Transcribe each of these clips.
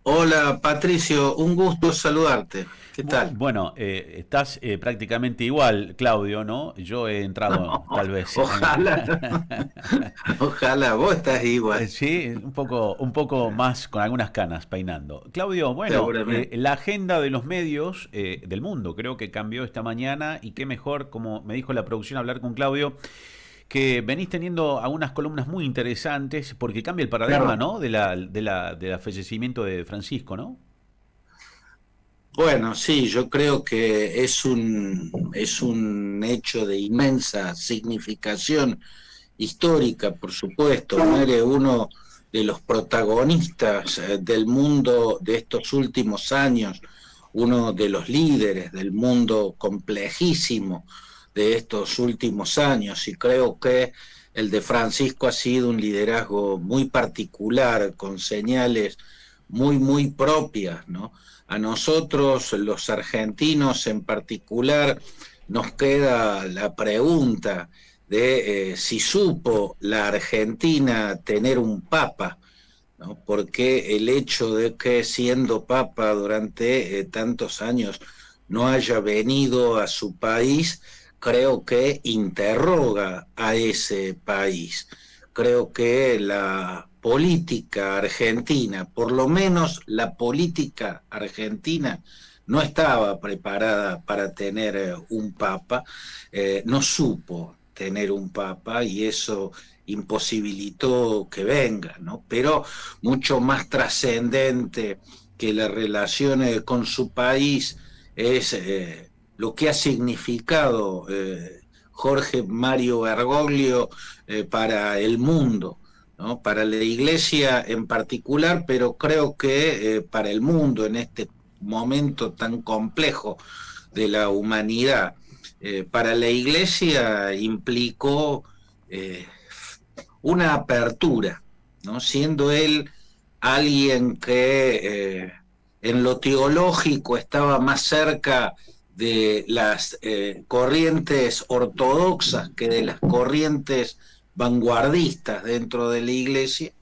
Hola Patricio, un gusto saludarte. ¿Qué tal? Bueno, estás prácticamente igual, Claudio, ¿no? Yo he entrado tal vez en... Ojalá, ojalá, vos estás igual, Sí, un poco más con algunas canas peinando. Claudio, bueno, seguramente. la agenda de los medios del mundo creo que cambió esta mañana y qué mejor, como me dijo la producción, hablar con Claudio, que venís teniendo algunas columnas muy interesantes porque cambia el paradigma, Claro. ¿no? Del fallecimiento de Francisco, ¿no? Bueno, sí, yo creo que es un hecho de inmensa significación histórica, por supuesto. Muere uno de los protagonistas del mundo de estos últimos años, uno de los líderes del mundo complejísimo de estos últimos años, y creo que el de Francisco ha sido un liderazgo muy particular, con señales muy propias, ¿no? A nosotros, los argentinos en particular, nos queda la pregunta de si supo la Argentina tener un papa, ¿no? Porque el hecho de que siendo papa durante tantos años no haya venido a su país, creo que interroga a ese país. Creo que la política argentina, por lo menos la política argentina, no estaba preparada para tener un papa, no supo tener un papa y eso imposibilitó que venga, ¿no? Pero mucho más trascendente que la relación con su país es lo que ha significado Jorge Mario Bergoglio para el mundo, ¿no? Para la Iglesia en particular, pero creo que para el mundo en este momento tan complejo de la humanidad. Para la Iglesia implicó eh, una apertura, ¿no? Siendo él alguien que en lo teológico estaba más cerca de las corrientes ortodoxas que de las corrientes vanguardistas dentro de la iglesia,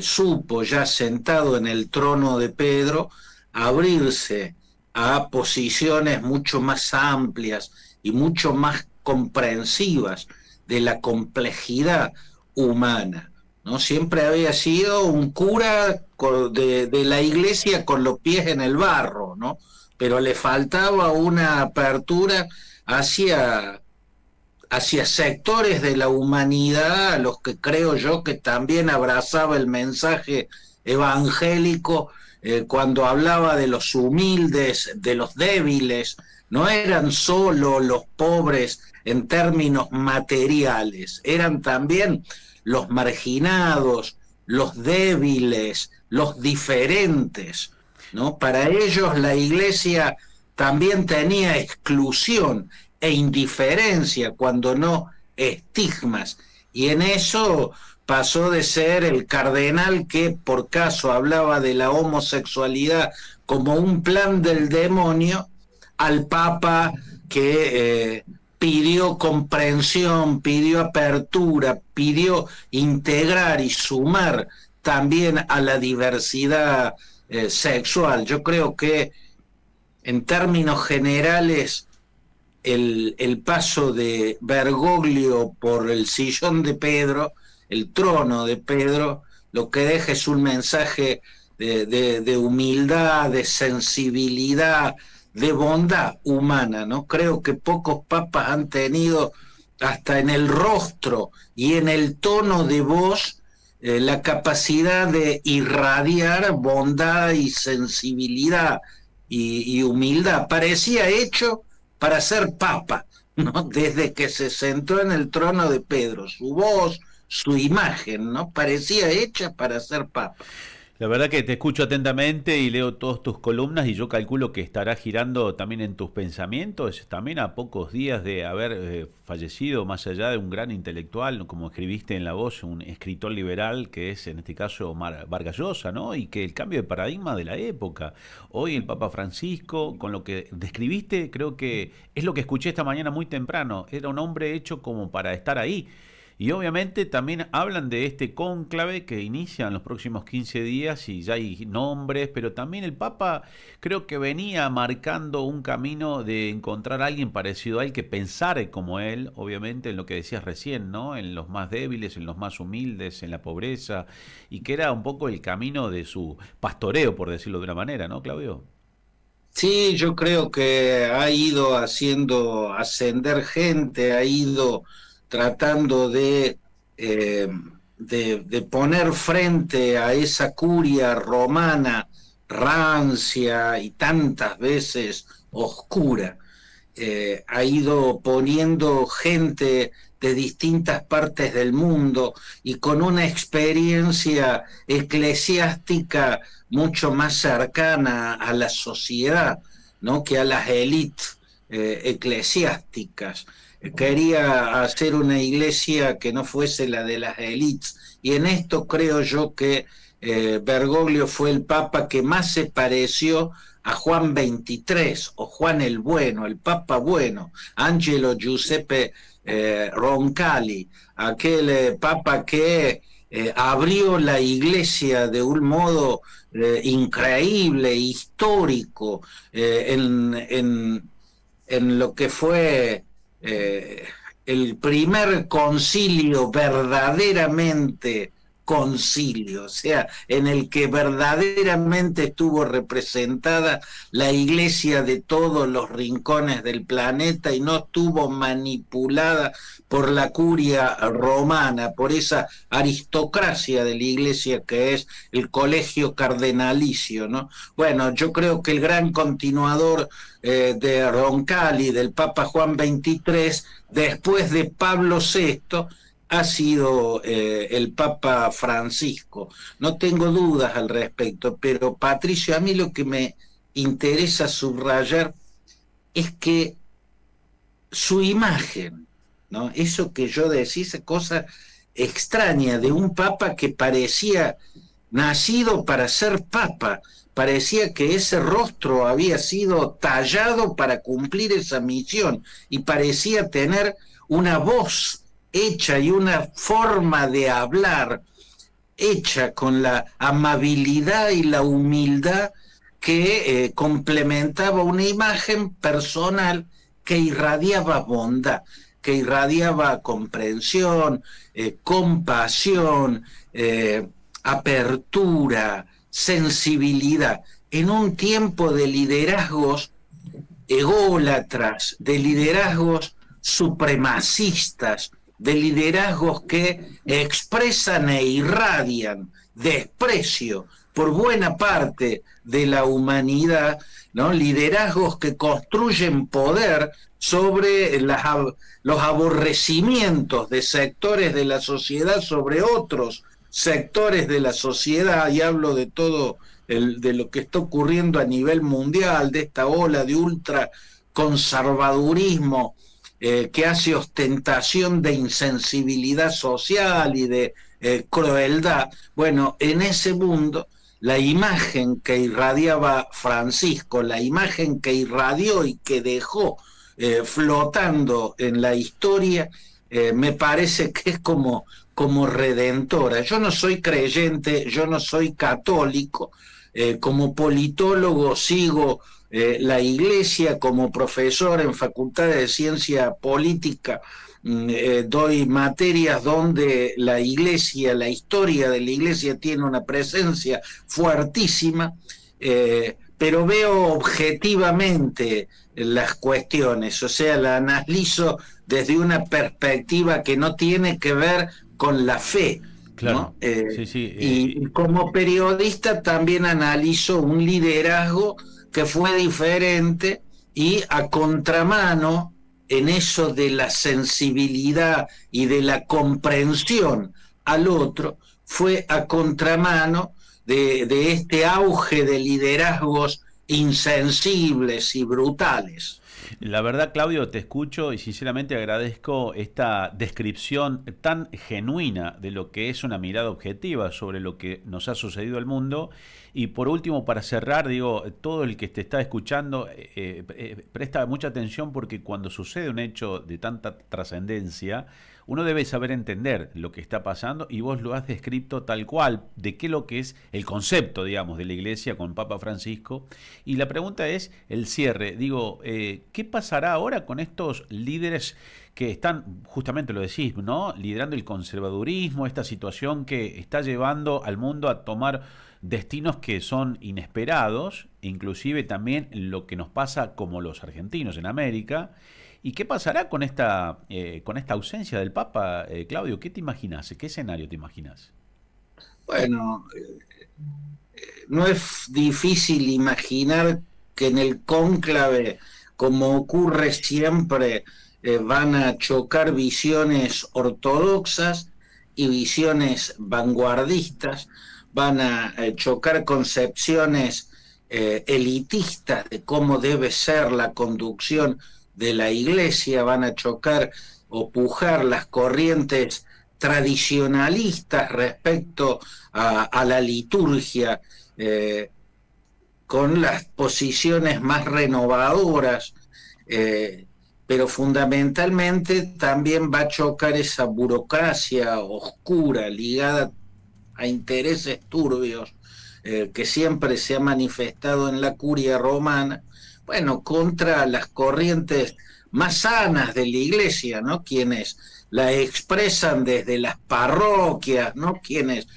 supo ya sentado en el trono de Pedro abrirse a posiciones mucho más amplias y mucho más comprensivas de la complejidad humana. ¿No? Siempre había sido un cura de la iglesia con los pies en el barro, ¿no? Pero le faltaba una apertura hacia hacia sectores de la humanidad a los que creo yo que también abrazaba el mensaje evangélico cuando hablaba de los humildes, de los débiles, no eran solo los pobres en términos materiales, eran también los marginados, los débiles, los diferentes, ¿no? Para ellos la iglesia también tenía exclusión e indiferencia, cuando no estigmas. Y en eso pasó de ser el cardenal que por caso hablaba de la homosexualidad como un plan del demonio, al papa que pidió comprensión, pidió apertura, pidió integrar y sumar también a la diversidad sexual. Yo creo que en términos generales el paso de Bergoglio por el sillón de Pedro, el trono de Pedro, lo que deja es un mensaje de humildad, de sensibilidad, de bondad humana, ¿no? Creo que pocos papas han tenido hasta en el rostro y en el tono de voz la capacidad de irradiar bondad y sensibilidad y humildad. Parecía hecho para ser papa, ¿no? Desde que se sentó en el trono de Pedro, su voz, su imagen, ¿no? Parecía hecha para ser papa. La verdad que te escucho atentamente y leo todas tus columnas y yo calculo que estará girando también en tus pensamientos, también a pocos días de haber fallecido, más allá de un gran intelectual, como escribiste en La Voz, un escritor liberal que es en este caso Vargas Llosa, ¿no? Y que el cambio de paradigma de la época. Hoy el Papa Francisco, con lo que describiste, creo que es lo que escuché esta mañana muy temprano, era un hombre hecho como para estar ahí Y obviamente también hablan de este cónclave que inicia en los próximos 15 días y ya hay nombres, pero también el Papa creo que venía marcando un camino de encontrar a alguien parecido a él que pensara como él, obviamente en lo que decías recién, ¿no? En los más débiles, en los más humildes, en la pobreza, y que era un poco el camino de su pastoreo, por decirlo de una manera, ¿no, Claudio? Sí, yo creo que ha ido haciendo ascender gente, ha ido tratando eh, de poner frente a esa curia romana rancia y tantas veces oscura. Ha ido poniendo gente de distintas partes del mundo y con una experiencia eclesiástica mucho más cercana a la sociedad, ¿no? Que a las élites eclesiásticas. Quería hacer una iglesia que no fuese la de las élites y en esto creo yo que Bergoglio fue el papa que más se pareció a Juan XXIII o Juan el Bueno, el Papa Bueno, Angelo Giuseppe Roncalli, aquel papa que abrió la iglesia de un modo increíble, histórico, en lo que fue el primer concilio verdaderamente concilio, o sea, en el que verdaderamente estuvo representada la iglesia de todos los rincones del planeta y no estuvo manipulada por la curia romana, por esa aristocracia de la iglesia que es el colegio cardenalicio, ¿no? Bueno, yo creo que el gran continuador de Roncalli, del Papa Juan XXIII, después de Pablo VI, ha sido el Papa Francisco. No tengo dudas al respecto, pero Patricio, a mí lo que me interesa subrayar es que su imagen, ¿no? Eso que yo decía, esa cosa extraña de un papa que parecía nacido para ser papa, parecía que ese rostro había sido tallado para cumplir esa misión y parecía tener una voz hecha y una forma de hablar hecha con la amabilidad y la humildad que complementaba una imagen personal que irradiaba bondad, que irradiaba comprensión, compasión, apertura, sensibilidad, en un tiempo de liderazgos ególatras, de liderazgos supremacistas, de liderazgos que expresan e irradian desprecio por buena parte de la humanidad, ¿no? Liderazgos que construyen poder sobre los aborrecimientos de sectores de la sociedad sobre otros sectores de la sociedad, y hablo de todo de lo que está ocurriendo a nivel mundial, de esta ola de ultraconservadurismo que hace ostentación de insensibilidad social y de crueldad. Bueno, en ese mundo, la imagen que irradiaba Francisco, la imagen que irradió y que dejó flotando en la historia, me parece que es como redentora. Yo no soy creyente, yo no soy católico, como politólogo sigo la iglesia, como profesor en facultades de ciencia política, doy materias donde la iglesia, la historia de la iglesia tiene una presencia fuertísima, pero veo objetivamente las cuestiones, o sea, la analizo desde una perspectiva que no tiene que ver con la fe, Claro, ¿no? sí, sí. Y como periodista también analizo un liderazgo que fue diferente y a contramano en eso de la sensibilidad y de la comprensión al otro, fue a contramano de este auge de liderazgos insensibles y brutales. La verdad, Claudio, te escucho y sinceramente agradezco esta descripción tan genuina de lo que es una mirada objetiva sobre lo que nos ha sucedido al mundo. Y por último, para cerrar, digo, todo el que te está escuchando, presta mucha atención porque cuando sucede un hecho de tanta trascendencia, uno debe saber entender lo que está pasando y vos lo has descrito tal cual, de qué lo que es el concepto, digamos, de la Iglesia con Papa Francisco. Y la pregunta es el cierre. Digo, ¿qué pasará ahora con estos líderes que están, justamente lo decís, ¿no?, liderando el conservadurismo, esta situación que está llevando al mundo a tomar destinos que son inesperados, inclusive también lo que nos pasa como los argentinos en América? ¿Y qué pasará con esta ausencia del Papa, Claudio? ¿Qué te imaginas? ¿Qué escenario te imaginas? Bueno, no es difícil imaginar que en el cónclave, como ocurre siempre, van a chocar visiones ortodoxas y visiones vanguardistas, van a chocar concepciones elitistas de cómo debe ser la conducción de la Iglesia, van a chocar o pujar las corrientes tradicionalistas respecto a la liturgia, con las posiciones más renovadoras, pero fundamentalmente también va a chocar esa burocracia oscura ligada a intereses turbios, que siempre se ha manifestado en la curia romana, bueno, contra las corrientes más sanas de la Iglesia, ¿no? Quienes la expresan desde las parroquias, ¿no? Quienes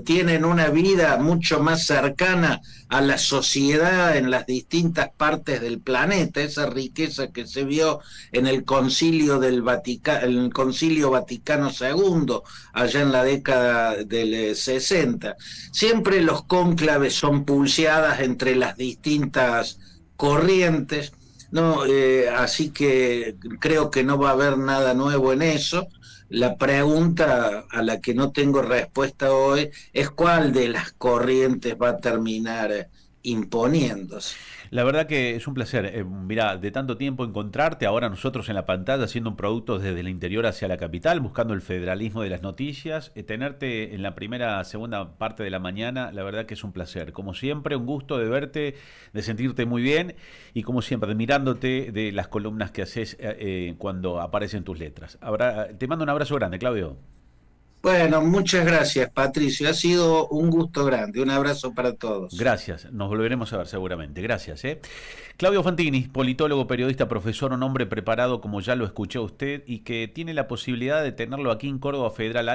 tienen una vida mucho más cercana a la sociedad en las distintas partes del planeta, esa riqueza que se vio en el Concilio en el Concilio Vaticano II, allá en la década del 60. Siempre los cónclaves son pulseadas entre las distintas corrientes, ¿no? Así que creo que no va a haber nada nuevo en eso. La pregunta a la que no tengo respuesta hoy es cuál de las corrientes va a terminar imponiéndose. La verdad que es un placer. Mirá, de tanto tiempo encontrarte, ahora nosotros en la pantalla haciendo un producto desde el interior hacia la capital, buscando el federalismo de las noticias, tenerte en la segunda parte de la mañana, la verdad que es un placer. Como siempre, un gusto de verte, de sentirte muy bien y como siempre, admirándote de las columnas que haces cuando aparecen tus letras. Te mando un abrazo grande, Claudio. Bueno, muchas gracias, Patricio. Ha sido un gusto grande. Un abrazo para todos. Gracias, nos volveremos a ver seguramente. Gracias. Claudio Fantini, politólogo, periodista, profesor, un hombre preparado como ya lo escuchó usted y que tiene la posibilidad de tenerlo aquí en Córdoba Federal.